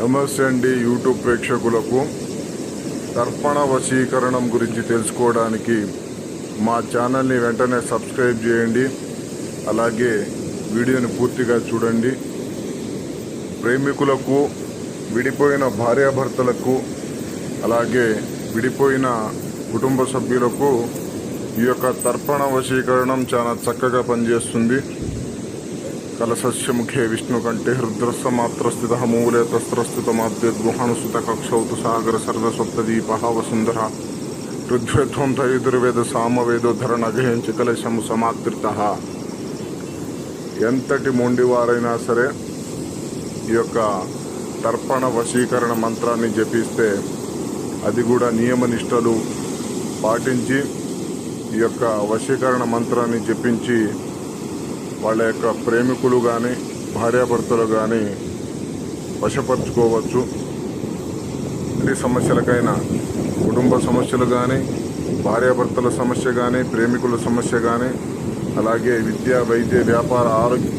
నమస్తే అండి యూట్యూబ్ ప్రేక్షకులకు. తర్పణ వశీకరణం గురించి తెలుసుకోవడానికి మా ఛానల్ని వెంటనే సబ్స్క్రైబ్ చేయండి. అలాగే వీడియోని పూర్తిగా చూడండి. ప్రేమికులకు, విడిపోయిన భార్యాభర్తలకు, అలాగే విడిపోయిన కుటుంబ సభ్యులకు ఈ యొక్క తర్పణ వశీకరణం చాలా చక్కగా పనిచేస్తుంది. కలసస్యముఖే విష్ణుకంఠే రుద్రస్య మాత్రస్థిత మూలే తస్త్రస్థిత మాద్యుహానుసుత కక్షౌతు సాగర సర్వస్వప్తదీప వసుంధర ఋగ్వేధ్వం ధయుర్వేద సామవేదోధరణగేంచి కలశము సమాత్రిత. ఎంతటి మొండివారైనా సరే ఈ యొక్క తర్పణ వశీకరణ మంత్రాన్ని జపిస్తే, అది కూడా నియమనిష్టలు పాటించి ఈ యొక్క వశీకరణ మంత్రాన్ని జపించి వాళ్ళ యొక్క ప్రేమికులు కానీ భార్యాభర్తలు కానీ వశపరుచుకోవచ్చు. ఎన్ని సమస్యలకైనా, కుటుంబ సమస్యలు కానీ, భార్యాభర్తల సమస్య కానీ, ప్రేమికుల సమస్య కానీ, అలాగే విద్య, వైద్య, వ్యాపార, ఆరోగ్య